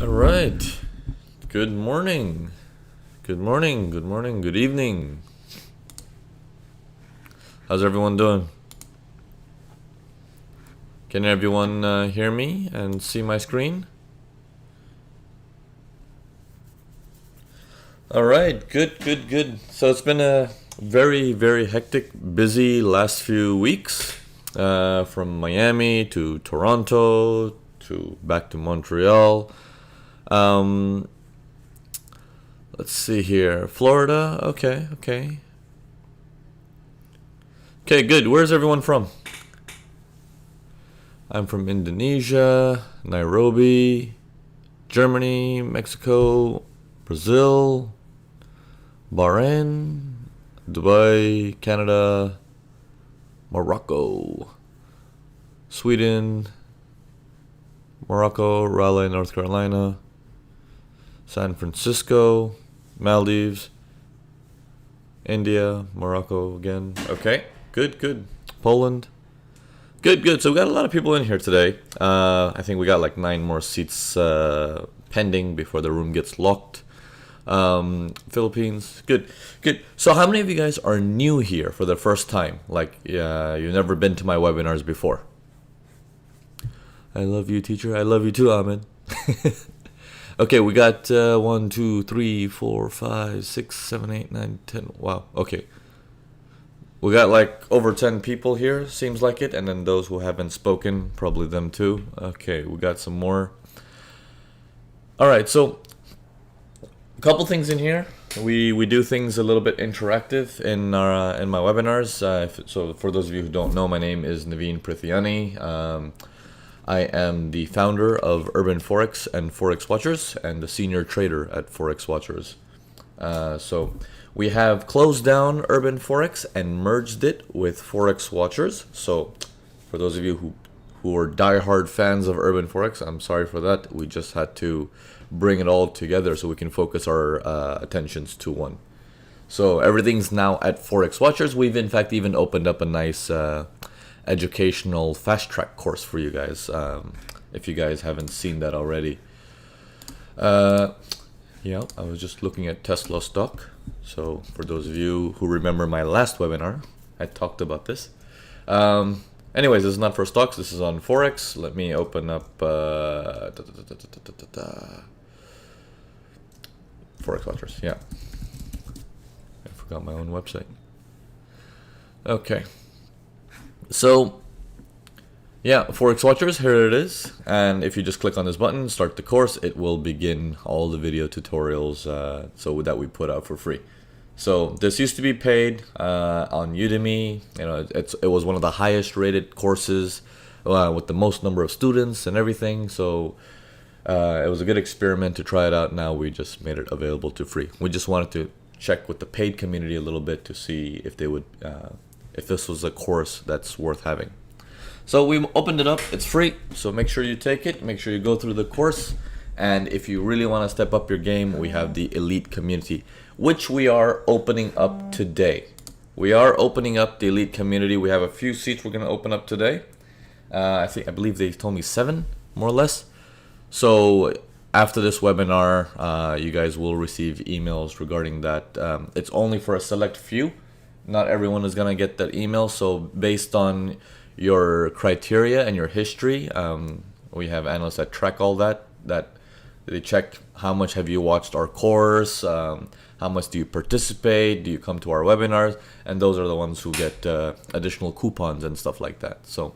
All right. Good morning. Good morning. Good morning. Good evening. How's everyone doing? Can everyone hear me and see my screen? All right. Good, good, good. So it's been a very, very hectic, busy last few weeks. From Miami to Toronto to back to Montreal. Let's see here. Florida. Okay, okay. Okay, good. Where's everyone from? I'm from Indonesia, Nairobi, Germany, Mexico, Brazil, Bahrain, Dubai, Canada, Morocco, Sweden, Morocco, Raleigh, North Carolina, San Francisco, Maldives, India, Morocco again. Okay, good, good. Poland. Good, good. So we got a lot of people in here today. I think we got like 9 more seats pending before the room gets locked. Philippines. Good, good. So how many of you guys are new here for the first time? Like, you've never been to my webinars before. I love you, teacher. I love you too, Ahmed. Okay, we got 1, 2, 3, 4, 5, 6, 7, 8, 9, 10. Wow. Okay. We got like over 10 people here, seems like it, and then those who haven't spoken, probably them too. Okay, we got some more. All right, so a couple things in here. We do things a little bit interactive in my webinars. So for those of you who don't know, my name is Naveen Prithiani. I am the founder of Urban Forex and Forex Watchers and the senior trader at Forex Watchers. So we have closed down Urban Forex and merged it with Forex Watchers. So for those of you who are diehard fans of Urban Forex, I'm sorry for that. We just had to bring it all together so we can focus our attentions to one. So everything's now at Forex Watchers. We've in fact even opened up a nice educational fast track course for you guys, if you guys haven't seen that already. Yeah, I was just looking at Tesla stock. So for those of you who remember my last webinar, I talked about this. Anyways, this is not for stocks. This is on Forex. Let me open up Forex Watchers. Yeah, I forgot my own website. Okay. So yeah, Forex Watchers, here it is. And if you just click on this button, start the course, it will begin all the video tutorials so that we put out for free. So this used to be paid on Udemy. You know, it was one of the highest rated courses with the most number of students and everything. So it was a good experiment to try it out. Now we just made it available to free. We just wanted to check with the paid community a little bit to see if they would, if this was a course that's worth having. So we opened it up. It's free, so make sure you take it. Make sure you go through the course. And if you really want to step up your game, we have the elite community, which we are opening up today. We are opening up the elite community. We have a few seats we're going to open up today. I believe they told me 7, more or less. So after this webinar, you guys will receive emails regarding that. It's only for a select few. Not everyone is going to get that email. So based on your criteria and your history, we have analysts that track all that they check how much have you watched our course, how much do you participate, do you come to our webinars, and those are the ones who get additional coupons and stuff like that. So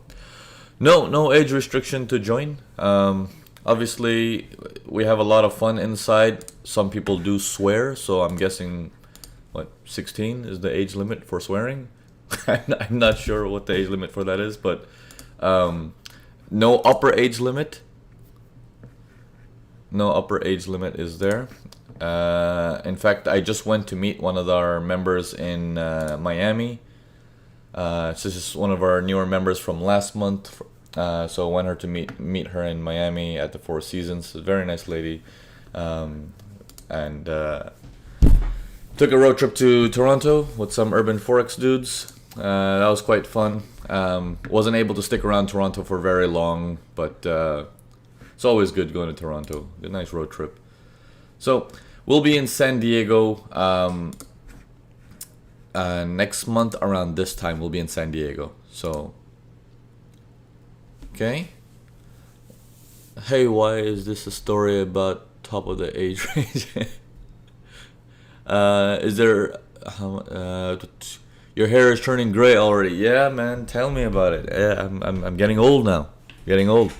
no age restriction to join. Obviously we have a lot of fun inside. Some people do swear, so I'm guessing 16 is the age limit for swearing. I'm not sure what the age limit for that is, but no upper age limit. No upper age limit is there. In fact, I just went to meet one of our members in Miami. This is one of our newer members from last month. So I went her to meet her in Miami at the Four Seasons. A very nice lady. And took a road trip to Toronto with some Urban Forex dudes. That was quite fun. Wasn't able to stick around Toronto for very long, but It's always good going to Toronto. A nice road trip. So we'll be in San Diego next month around this time. We'll be in San Diego. So, okay. Hey, why is this a story about top of the age range? Is there your hair is turning gray already? Yeah, man, tell me about it. Yeah, I'm getting old now. Getting old.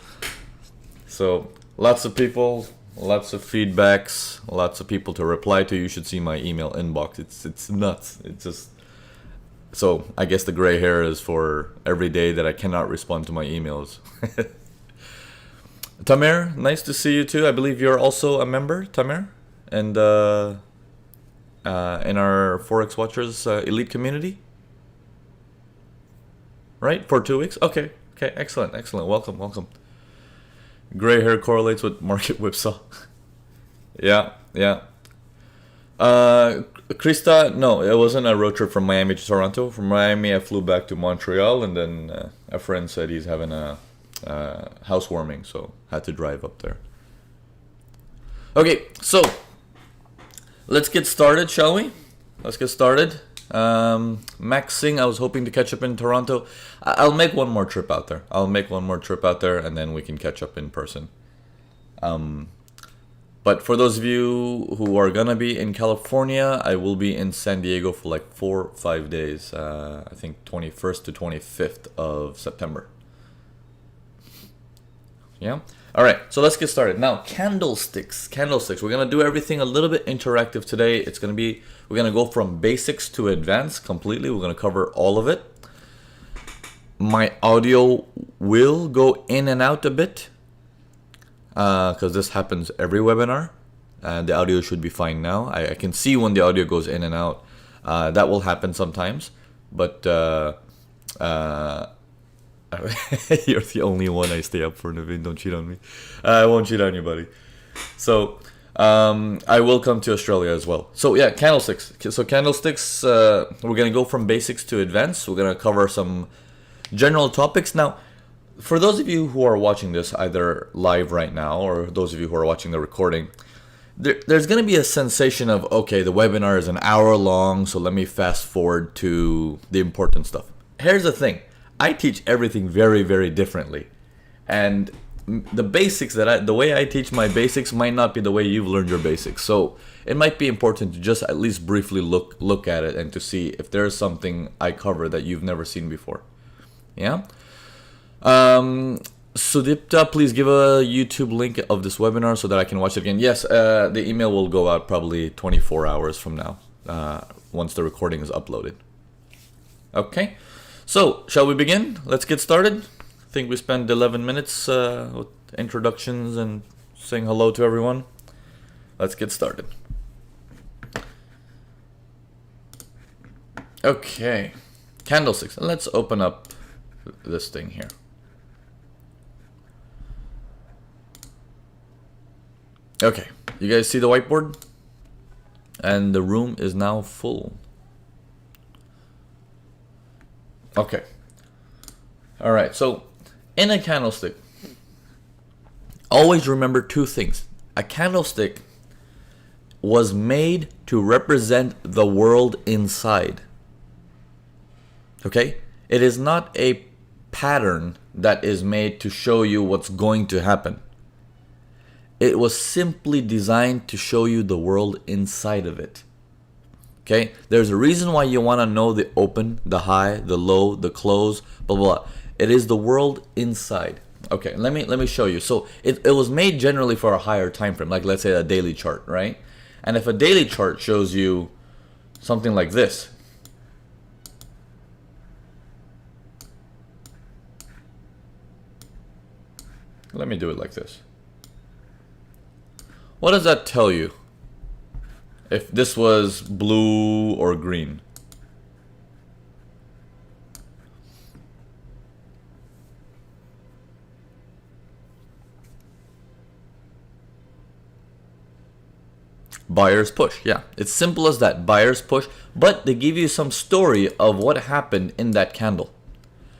So lots of people, lots of feedbacks, lots of people to reply to. You should see my email inbox. It's nuts. It's just, so I guess the gray hair is for every day that I cannot respond to my emails. Tamer, nice to see you too. I believe you're also a member, Tamer, and in our Forex Watchers elite community, right? For 2 weeks. Okay, excellent. Welcome. Gray hair correlates with market whipsaw. yeah. Krista, no, it wasn't a road trip from Miami to Toronto. From Miami, I flew back to Montreal, and then a friend said he's having a housewarming, so had to drive up there. Okay, so let's get started, shall we? Let's get started. Maxing, I was hoping to catch up in Toronto. I'll make one more trip out there. And then we can catch up in person. But for those of you who are gonna be in California, I will be in San Diego for like 4 or 5 days. I think 21st to 25th of September. Yeah. All right. So let's get started. Now, candlesticks. We're gonna do everything a little bit interactive today. We're gonna go from basics to advanced completely. We're gonna cover all of it. My audio will go in and out a bit because this happens every webinar. The audio should be fine now. I can see when the audio goes in and out. That will happen sometimes, but you're the only one I stay up for, Naveen. Don't cheat on me. I won't cheat on you, buddy. So I will come to Australia as well. So yeah, candlesticks. So candlesticks, we're going to go from basics to advanced. We're going to cover some general topics. Now, for those of you who are watching this either live right now or those of you who are watching the recording, there's going to be a sensation of, okay, the webinar is an hour long, so let me fast forward to the important stuff. Here's the thing. I teach everything very, very differently. And the basics the way I teach my basics might not be the way you've learned your basics. So it might be important to just at least briefly look at it and to see if there's something I cover that you've never seen before. Yeah? Sudipta, please give a YouTube link of this webinar so that I can watch it again. Yes, the email will go out probably 24 hours from now, once the recording is uploaded. Okay, so shall we begin? Let's get started. I think we spent 11 minutes with introductions and saying hello to everyone. Let's get started. Okay, candlesticks. Let's open up this thing here. Okay, you guys see the whiteboard? And the room is now full. Okay. All right, so in a candlestick, always remember two things. A candlestick was made to represent the world inside. Okay? It is not a pattern that is made to show you what's going to happen. It was simply designed to show you the world inside of it. Okay? There's a reason why you want to know the open, the high, the low, the close, blah, blah, blah. It is the world inside. Okay, let me show you. So it was made generally for a higher time frame, like let's say a daily chart, right? And if a daily chart shows you something like this, let me do it like this. What does that tell you? If this was blue or green? Buyer's push. Yeah, it's simple as that. Buyer's push. But they give you some story of what happened in that candle.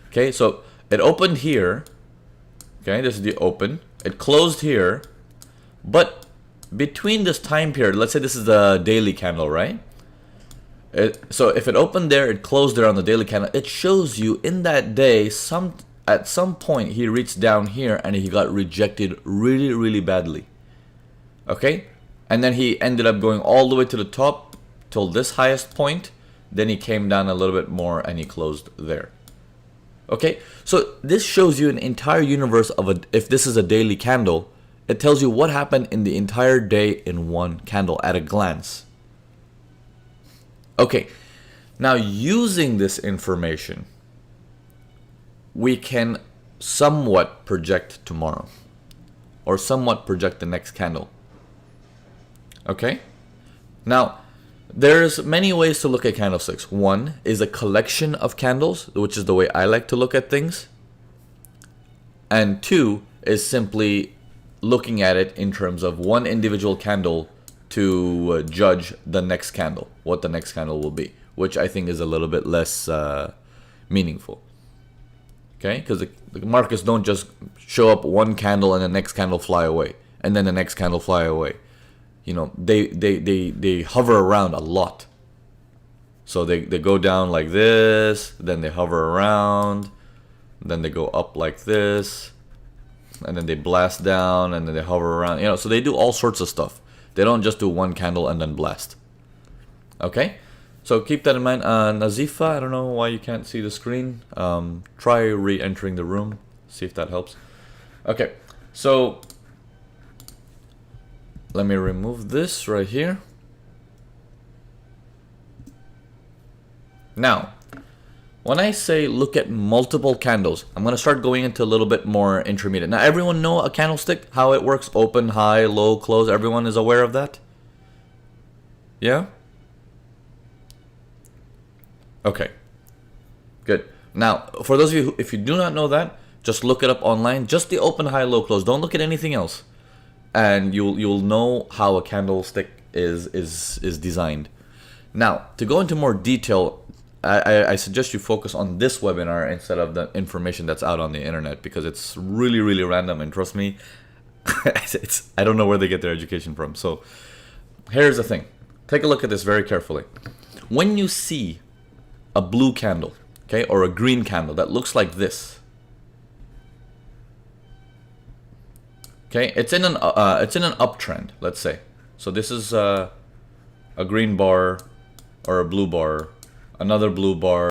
Okay, so it opened here. Okay, this is the open. It closed here, but between this time period, let's say this is the daily candle, right? So if it opened there, it closed there on the daily candle, it shows you in that day, at some point he reached down here and he got rejected really, really badly. Okay? And then he ended up going all the way to the top till this highest point. Then he came down a little bit more and he closed there. Okay? So this shows you an entire universe of if this is a daily candle, it tells you what happened in the entire day in one candle at a glance. Okay, now using this information, we can somewhat project tomorrow or somewhat project the next candle. Okay? Now, there's many ways to look at candlesticks. One is a collection of candles, which is the way I like to look at things. And two is simply looking at it in terms of one individual candle to judge the next candle, what the next candle will be, which I think is a little bit less meaningful. Okay, because the markets don't just show up one candle and the next candle fly away, and then the next candle fly away. You know, they hover around a lot. So they go down like this, then they hover around, then they go up like this, and then they blast down, and then they hover around. You know, so they do all sorts of stuff. They don't just do one candle and then blast. Okay? So keep that in mind. Nazifa, I don't know why you can't see the screen. Try re-entering the room. See if that helps. Okay. So let me remove this right here. Now, when I say look at multiple candles, I'm going to start going into a little bit more intermediate. Now, everyone know a candlestick, how it works? Open, high, low, close. Everyone is aware of that? Yeah? Okay. Good. Now, for those of you if you do not know that, just look it up online. Just the open, high, low, close. Don't look at anything else. And you'll know how a candlestick is designed. Now, to go into more detail, I suggest you focus on this webinar instead of the information that's out on the internet, because it's really, really random, and trust me, I don't know where they get their education from. So here's the thing. Take a look at this very carefully. When you see a blue candle, okay, or a green candle that looks like this, okay, it's in an uptrend, let's say. So this is a green bar or a blue bar, another blue bar,